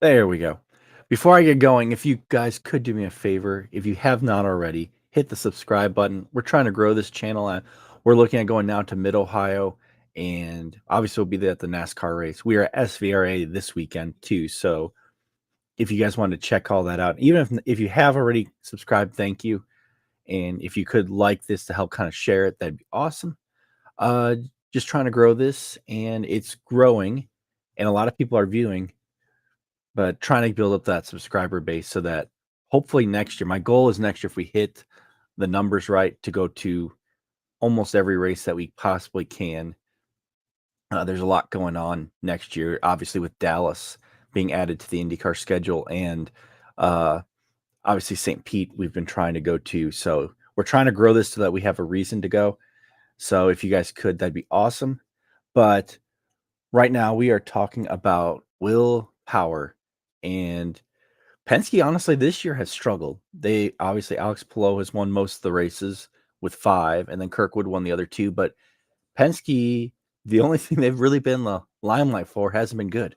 There we go. Before I get going, if you guys could do me a favor, if you have not already, hit the subscribe button. We're trying to grow this channel. We're looking at going now to Mid Ohio, and obviously we'll be there at the NASCAR race. We are at SVRA this weekend too. So if you guys want to check all that out, even if you have already subscribed, thank you. And if you could like this to help kind of share it, that'd be awesome. Uh, just trying to grow this, and it's growing, and a lot of people are viewing, but trying to build up that subscriber base so that hopefully next year, my goal is next year, if we hit the numbers right, to go to almost every race that we possibly can. There's a lot going on next year, obviously with Dallas being added to the IndyCar schedule, and uh, obviously St. Pete we've been trying to go to. So we're trying to grow this so that we have a reason to go. So if you guys could, that'd be awesome. But right now we are talking about Will Power, and Penske, honestly, this year has struggled. They obviously Alex Palou has won most of the races with 5, and then Kirkwood won the other 2. But Penske, the only thing they've really been the limelight for hasn't been good.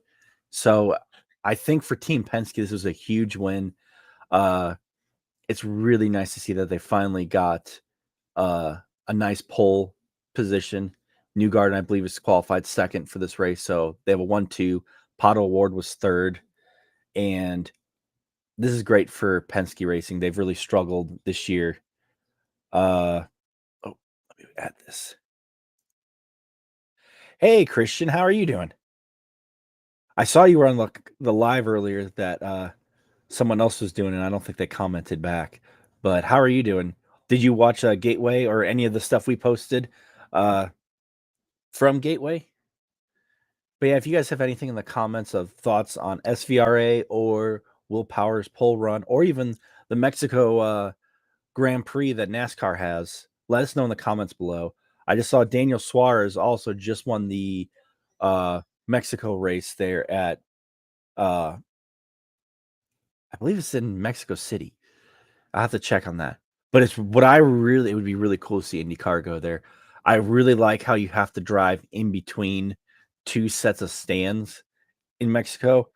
So I think for Team Penske, this was a huge win. It's really nice to see that they finally got a nice pole position. Newgarden, I believe, is qualified second for this race, so they have a 1-2. Pato Award was third, and this is great for Penske Racing. They've really struggled this year. Oh, let me add this. Hey, Christian, how are you doing? I saw you were on the live earlier that someone else was doing, and I don't think they commented back. But how are you doing? Did you watch Gateway or any of the stuff we posted uh, from Gateway? But yeah, if you guys have anything in the comments of thoughts on SVRA or Will Power's pole run, or even the Mexico Grand Prix that NASCAR has, let us know in the comments below. I just saw Daniel Suarez also just won the Mexico race there at I believe it's in Mexico City. I have to check on that. But it's what I really, it would be really cool to see IndyCar go there. I really like how you have to drive in between 2 sets of stands in Mexico.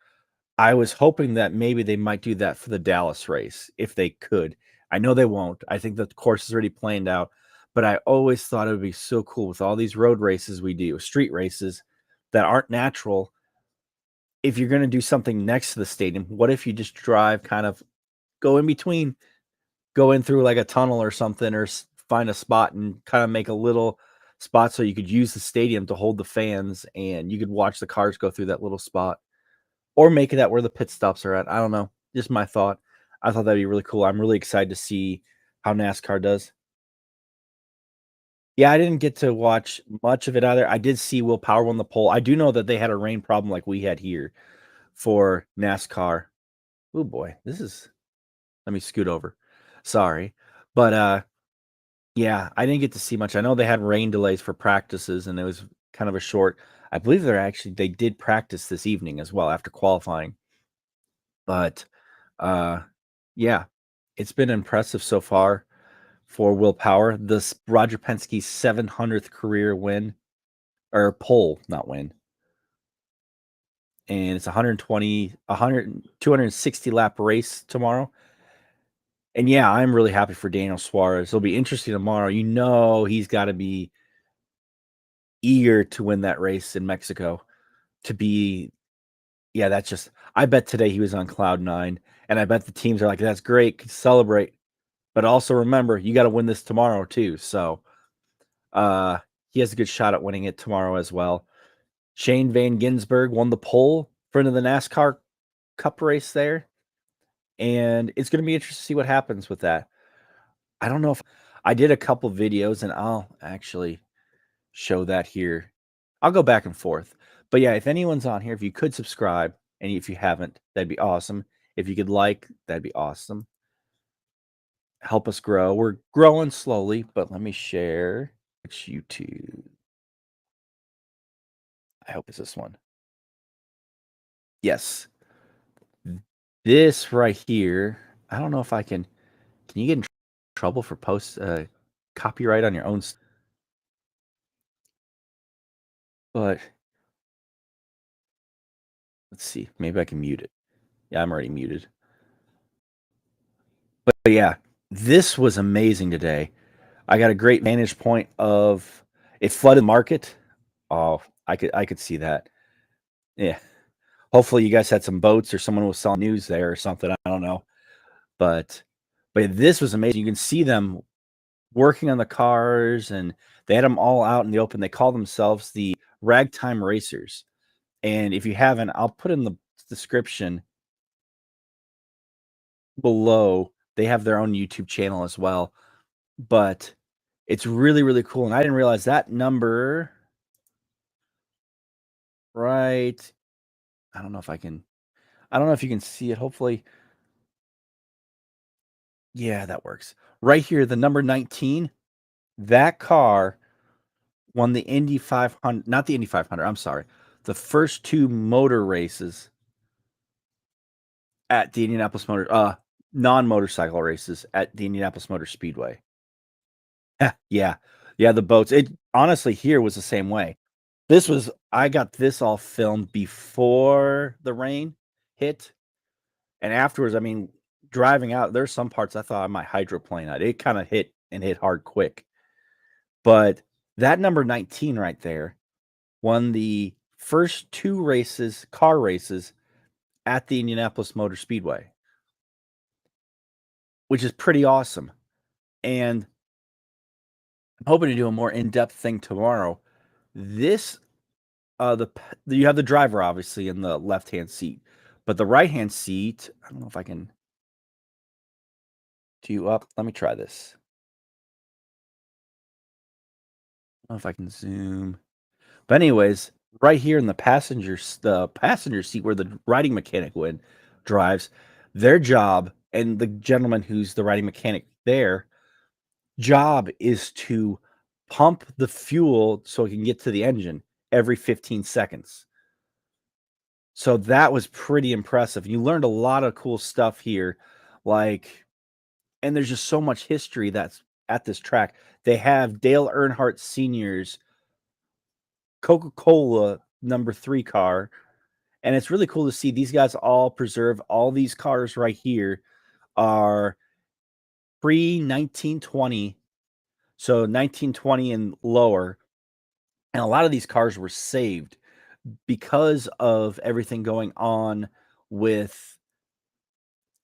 I was hoping that maybe they might do that for the Dallas race if they could. I know they won't. I think the course is already planned out, but I always thought it would be so cool with all these road races we do, street races that aren't natural. If you're going to do something next to the stadium, what if you just drive kind of go in between, go in through like a tunnel or something, or find a spot and kind of make a little spot so you could use the stadium to hold the fans and you could watch the cars go through that little spot, or make it at where the pit stops are at. I don't know. Just my thought. I thought that'd be really cool. I'm really excited to see how NASCAR does. Yeah, I didn't get to watch much of it either. I did see Will Power won the pole. I do know that they had a rain problem like we had here for NASCAR. Oh boy, this is. Let me scoot over. Sorry, but yeah, I didn't get to see much. I know they had rain delays for practices, and it was kind of a short. I believe they did practice this evening as well after qualifying. But uh, yeah, it's been impressive so far for Will Power. This Roger Penske's 700th career win, or pole, not win. And it's 120, 100, 260 lap race tomorrow. And yeah, I'm really happy for Daniel Suarez. It'll be interesting tomorrow. You know, he's got to be eager to win that race in Mexico. To be, yeah, that's just, I bet today he was on cloud 9. And I bet the teams are like, that's great, celebrate. But also remember, you got to win this tomorrow too. So he has a good shot at winning it tomorrow as well. Shane Van Gisbergen won the pole for into the NASCAR Cup race there. And it's going to be interesting to see what happens with that. I don't know if I did a couple videos, and I'll actually show that here. I'll go back and forth. But yeah, if anyone's on here, if you could subscribe, and if you haven't, that'd be awesome. If you could like, that'd be awesome. Help us grow. We're growing slowly, but let me share. Which YouTube? I hope it's this one. Yes. This right here. I don't know if I can. Can you get in trouble for copyright on your own? But let's see. Maybe I can mute it. Yeah, I'm already muted. But yeah, this was amazing today. I got a great vantage point of it flooded market. Oh, I could see that. Yeah. Hopefully you guys had some boats or someone was selling news there or something. I don't know. But but this was amazing. You can see them working on the cars and they had them all out in the open. They call themselves the Ragtime Racers. And if you haven't, I'll put in the description below. They have their own YouTube channel as well. But it's really, really cool. And I didn't realize that number right. I don't know if I can, I don't know if you can see it. Hopefully, yeah, that works. Right here, the number 19, that car won the Indy 500, not the Indy 500, I'm sorry. The first two motor races at the Indianapolis Motor, non-motorcycle races at the Indianapolis Motor Speedway. Yeah. Yeah, the boats. It honestly here was the same way. I got this all filmed before the rain hit. And afterwards, I mean, driving out, there's some parts I thought I might hydroplane out. It kind of hit and hit hard quick. But that number 19 right there won the first two races, car races at the Indianapolis Motor Speedway, which is pretty awesome. And I'm hoping to do a more in-depth thing tomorrow. This you have the driver obviously in the left-hand seat, but the right-hand seat, I don't know if I can do you up. Let me try this. I don't know if I can zoom. But anyways, right here in the passenger seat where the riding mechanic would drives, their job and the gentleman who's the riding mechanic there, job is to pump the fuel so it can get to the engine every 15 seconds. So that was pretty impressive. You learned a lot of cool stuff here, like, and there's just so much history that's at this track. They have Dale Earnhardt Sr.'s Coca-Cola number 3 car. And it's really cool to see these guys all preserve all these cars right here are pre 1920. So 1920 and lower. And a lot of these cars were saved because of with everything going on with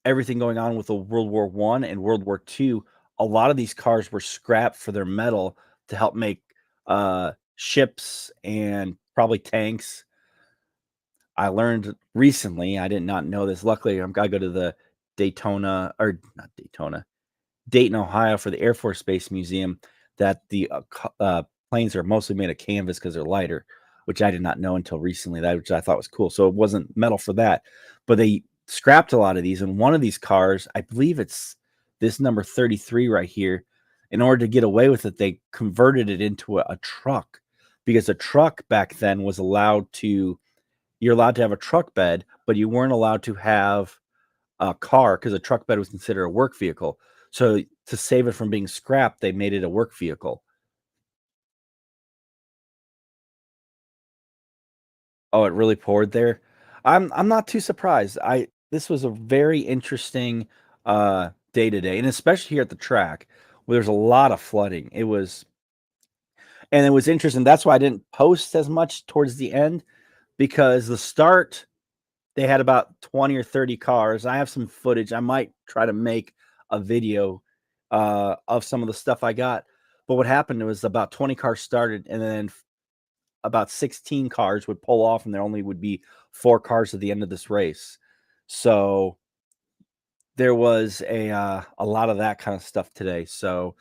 the World War One and World War II. A lot of these cars were scrapped for their metal to help make ships and probably tanks. I learned recently, I did not know this. Luckily, I'm gotta go to the Daytona or not Daytona, Dayton, Ohio for the Air Force Space Museum that the planes are mostly made of canvas because they're lighter, which I did not know until recently. That which I thought was cool. So it wasn't metal for that, but they scrapped a lot of these. And one of these cars, I believe it's this number 33 right here. In order to get away with it, they converted it into a truck because a truck back then was allowed to. You're allowed to have a truck bed, but you weren't allowed to have a car because a truck bed was considered a work vehicle. So to save it from being scrapped, they made it a work vehicle. Oh, it really poured there. I'm not too surprised. I This was a very interesting day today, and especially here at the track where there's a lot of flooding. It was interesting. That's why I didn't post as much towards the end because the start they had about 20 or 30 cars. I have some footage. I might try to make a video of some of the stuff I got. But what happened was about 20 cars started, and then about 16 cars would pull off, and there only would be 4 cars at the end of this race. So there was a lot of that kind of stuff today. So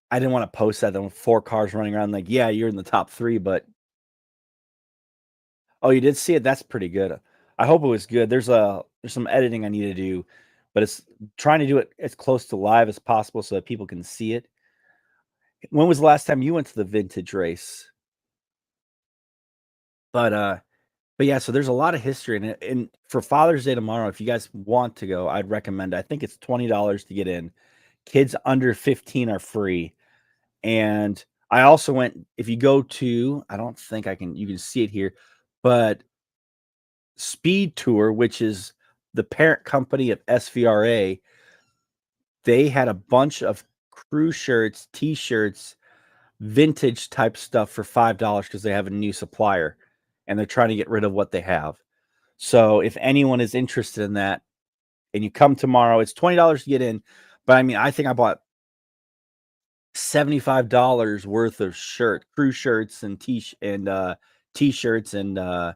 I didn't want to post that. There were 4 cars running around like, yeah, you're in the top 3, but oh, you did see it? That's pretty good. I hope it was good. There's some editing I need to do, but it's trying to do it as close to live as possible so that people can see it. When was the last time you went to the vintage race? But yeah, so there's a lot of history in it. And for Father's Day tomorrow, if you guys want to go, I'd recommend. I think it's $20 to get in. Kids under 15 are free. And I also went. If you go to, I don't think I can. You can see it here, but Speed Tour, which is the parent company of SVRA, they had a bunch of crew shirts, T-shirts, vintage type stuff for $5 because they have a new supplier and they're trying to get rid of what they have. So if anyone is interested in that and you come tomorrow, it's $20 to get in. But I mean, I think I bought $75 worth of crew shirts and T-shirts and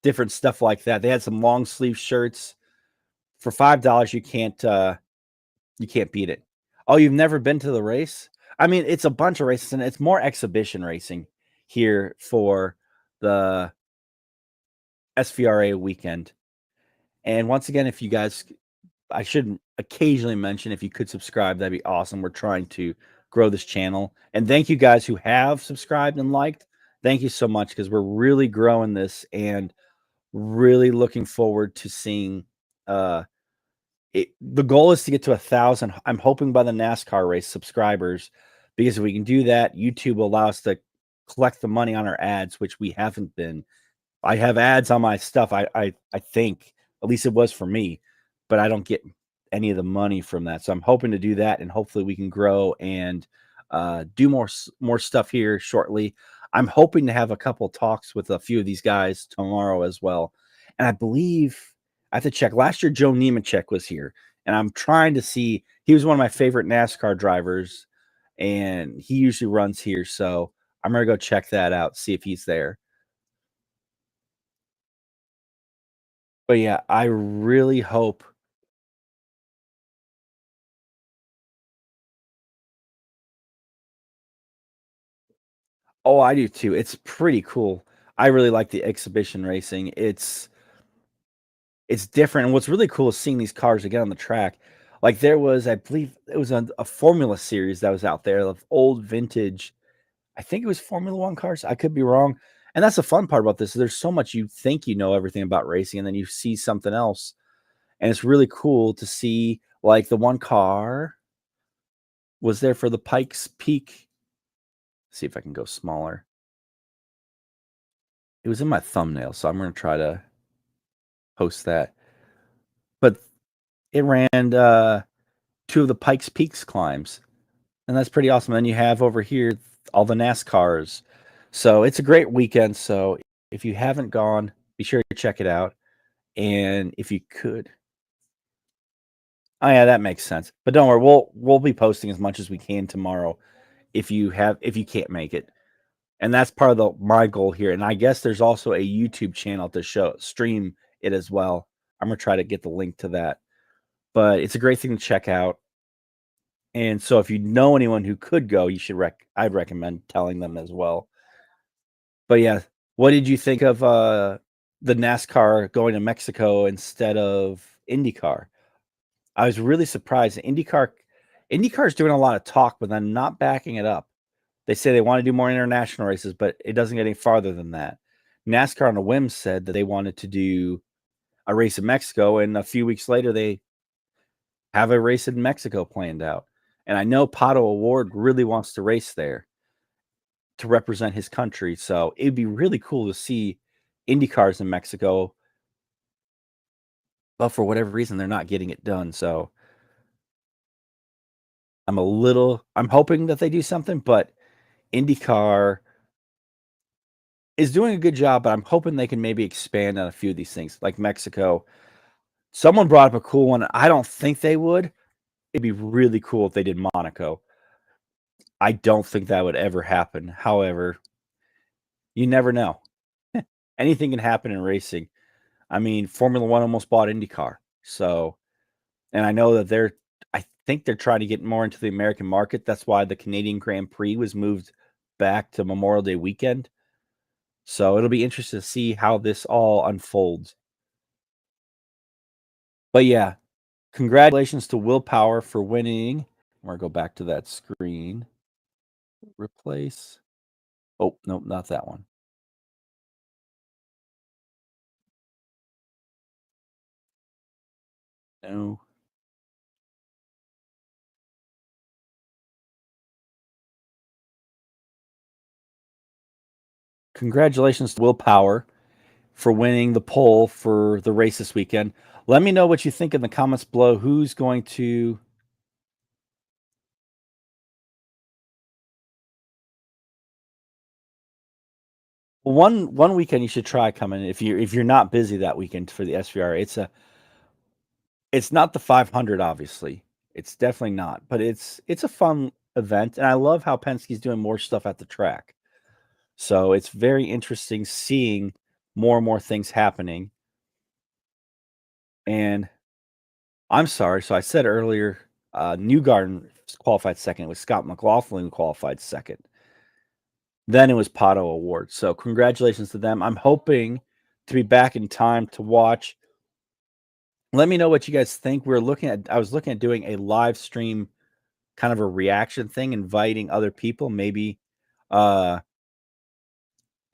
different stuff like that. They had some long sleeve shirts for $5. You can't beat it. Oh, you've never been to the race? I mean, it's a bunch of races and it's more exhibition racing here for the SVRA weekend. And once again, if you guys, I should occasionally mention if you could subscribe, that'd be awesome. We're trying to grow this channel. And thank you guys who have subscribed and liked. Thank you so much because we're really growing this and really looking forward to seeing the goal is to get to 1,000. I'm hoping by the NASCAR race subscribers, because if we can do that, YouTube will allow us to collect the money on our ads, which we haven't been. I have ads on my stuff. I think at least it was for me, but I don't get any of the money from that. So I'm hoping to do that, and hopefully we can grow and do more stuff here shortly. I'm hoping to have a couple talks with a few of these guys tomorrow as well, and I believe I have to check. Last year, Joe Nemechek was here, and I'm trying to see. He was one of my favorite NASCAR drivers, and he usually runs here. So I'm gonna go check that out, see if he's there. But yeah, I really hope. Oh, I do too. It's pretty cool. I really like the exhibition racing. It's different. And what's really cool is seeing these cars again on the track. Like there was, I believe it was a Formula series that was out there of old vintage. I think it was Formula One cars. I could be wrong. And that's the fun part about this. There's so much you think you know everything about racing, and then you see something else. And it's really cool to see like the one car was there for the Pikes Peak. See if I can go smaller. It was in my thumbnail, so I'm going to try to post that. But it ran two of the Pikes Peaks climbs, and that's pretty awesome. Then you have over here all the NASCARs. So it's a great weekend. So if you haven't gone, be sure to check it out. And if you could, oh yeah, that makes sense. But don't worry, we'll be posting as much as we can tomorrow if you can't make it. And that's part of my goal here. And I guess there's also a YouTube channel to stream it as well. I'm gonna try to get the link to that. But it's a great thing to check out. And so if you know anyone who could go, I'd recommend telling them as well. But yeah, what did you think of the NASCAR going to Mexico instead of IndyCar? I was really surprised. IndyCar is doing a lot of talk, but then not backing it up. They say they want to do more international races, but it doesn't get any farther than that. NASCAR on a whim said that they wanted to do a race in Mexico, and a few weeks later they have a race in Mexico planned out. And I know Pato Award really wants to race there to represent his country. So it'd be really cool to see Indy cars in Mexico. But for whatever reason, they're not getting it done. So I'm hoping that they do something, but IndyCar is doing a good job, but I'm hoping they can maybe expand on a few of these things, like Mexico. Someone brought up a cool one. I don't think they would. It'd be really cool if they did Monaco. I don't think that would ever happen. However, you never know. Anything can happen in racing. I mean, Formula One almost bought IndyCar. So, and I know that I think they're trying to get more into the American market. That's why the Canadian Grand Prix was moved back to Memorial Day weekend. So it'll be interesting to see how this all unfolds. But yeah, congratulations to Willpower for winning. I'm going to go back to that screen. Replace. Oh, nope, not that one. No. Congratulations to Willpower. for winning the poll for the race this weekend. Let me know what you think in the comments below. Who's going to one weekend you should try coming if you're not busy that weekend for the SVRA. It's not the 500 obviously. It's definitely not, but it's a fun event and I love how Penske's doing more stuff at the track. So it's very interesting seeing more and more things happening. And I'm sorry. So I said earlier, Newgarden qualified second. It was Scott McLaughlin who qualified second. Then it was Pato Award. So congratulations to them. I'm hoping to be back in time to watch. Let me know what you guys think. I was looking at doing a live stream kind of a reaction thing, uh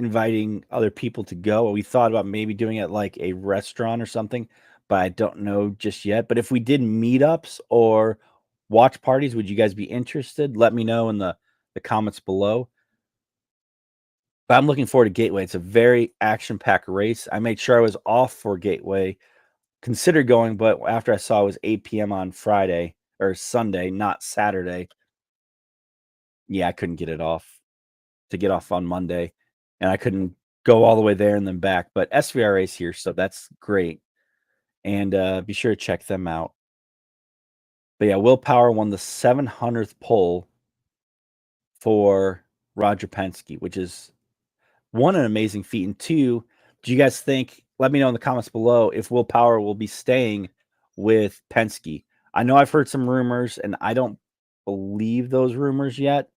inviting other people to go. We thought about maybe doing it like a restaurant or something, but I don't know just yet. But if we did meetups or watch parties, would you guys be interested? Let me know in the comments below. But I'm looking forward to Gateway. It's a very action-packed race. I made sure I was off for Gateway. Considered going, but after I saw it was 8 p.m. on Friday or Sunday, not Saturday. Yeah, I couldn't get it off to get off on Monday, and I couldn't go all the way there and then back. But SVRA is here, so that's great. And be sure to check them out. But yeah, Will Power won the 700th pole for Roger Penske, which is one, an amazing feat, and two, do you guys think? Let me know in the comments below if Will Power will be staying with Penske. I know I've heard some rumors, and I don't believe those rumors yet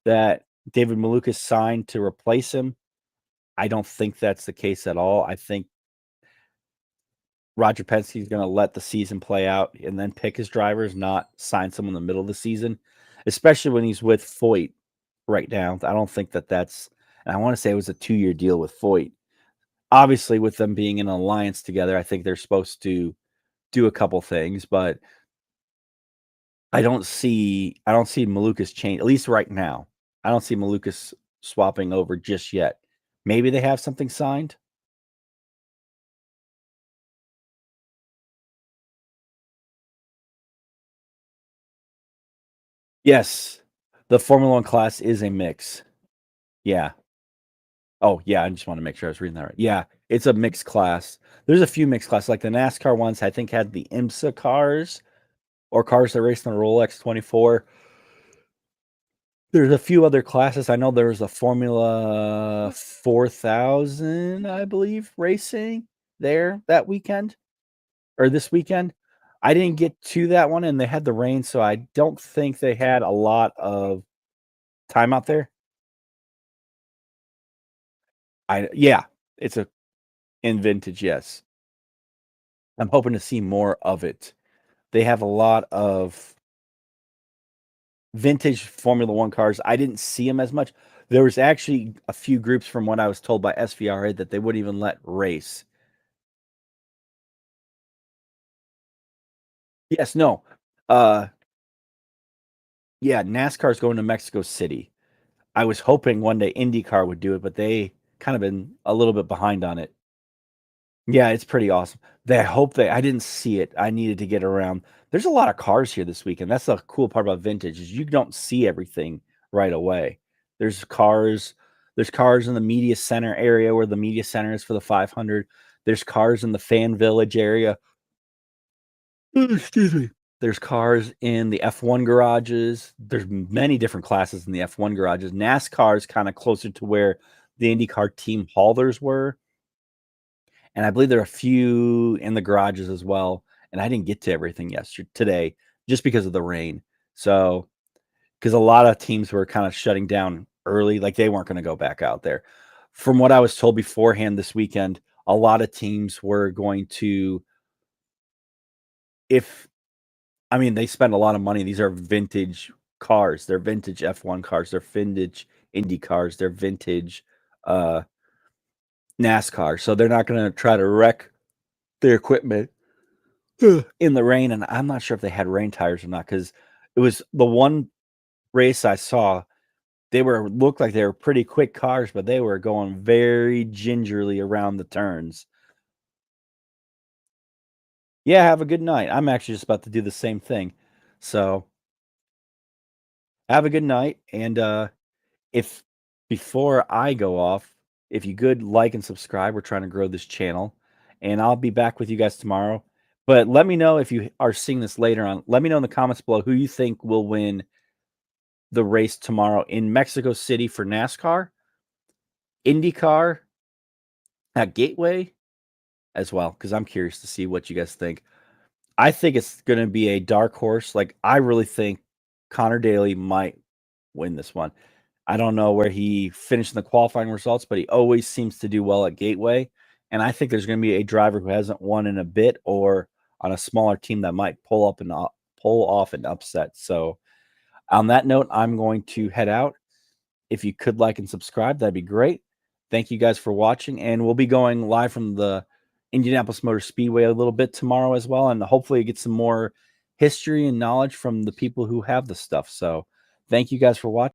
that David Malukas signed to replace him. I don't think that's the case at all. I think Roger Penske is going to let the season play out and then pick his drivers, not sign someone in the middle of the season, especially when he's with Foyt right now. I don't think that's, and I want to say it was a 2-year deal with Foyt. Obviously, with them being in an alliance together, I think they're supposed to do a couple things, but I don't see Malukas change, at least right now. I don't see Malukas swapping over just yet. Maybe they have something signed. Yes, the Formula One class is a mix. Yeah. Oh, yeah. I just want to make sure I was reading that right. Yeah, it's a mixed class. There's a few mixed classes, like the NASCAR ones. I think had the IMSA cars or cars that raced on the Rolex 24. There's a few other classes. I know there was a Formula 4000, I believe, racing there that weekend or this weekend. I didn't get to that one, and they had the rain, so I don't think they had a lot of time out there. Yeah, it's a in vintage, yes. I'm hoping to see more of it. They have a lot of vintage Formula One cars. I didn't see them as much. There was actually a few groups from what I was told by SVRA that they wouldn't even let race. Yes, no. Uh, yeah, NASCAR's going to Mexico City. I was hoping one day IndyCar would do it, but they kind of been a little bit behind on it. Yeah, it's pretty awesome. I didn't see it. I needed to get around. There's a lot of cars here this weekend. That's the cool part about vintage is you don't see everything right away. There's cars, there's cars in the media center area where the media center is for the 500. There's cars in the fan village area. Excuse me. There's cars in the F1 garages. There's many different classes in the F1 garages. NASCAR is kind of closer to where the IndyCar team haulers were. And I believe there are a few in the garages as well. And I didn't get to everything today just because of the rain. So, because a lot of teams were kind of shutting down early, like they weren't going to go back out there. From what I was told beforehand this weekend, a lot of teams were going to, if I mean, they spend a lot of money. These are vintage cars. They're vintage F1 cars. They're vintage Indy cars. They're vintage uh, NASCAR. So they're not going to try to wreck their equipment in the rain. And I'm not sure if they had rain tires or not because it was the one race I saw. They were looked like they were pretty quick cars, but they were going very gingerly around the turns. Yeah, have a good night. I'm actually just about to do the same thing. So, have a good night, and, if before I go off, if you could like and subscribe, we're trying to grow this channel, and I'll be back with you guys tomorrow. But let me know if you are seeing this later on. Let me know in the comments below who you think will win the race tomorrow in Mexico City for NASCAR, IndyCar, at Gateway as well, because I'm curious to see what you guys think. I think it's going to be a dark horse. Like, I really think Connor Daly might win this one. I don't know where he finished in the qualifying results, but he always seems to do well at Gateway. And I think there's going to be a driver who hasn't won in a bit or on a smaller team that might pull off an upset. So, on that note, I'm going to head out. If you could like and subscribe, that'd be great. Thank you guys for watching, and we'll be going live from the Indianapolis Motor Speedway a little bit tomorrow as well, and hopefully get some more history and knowledge from the people who have the stuff. So, thank you guys for watching.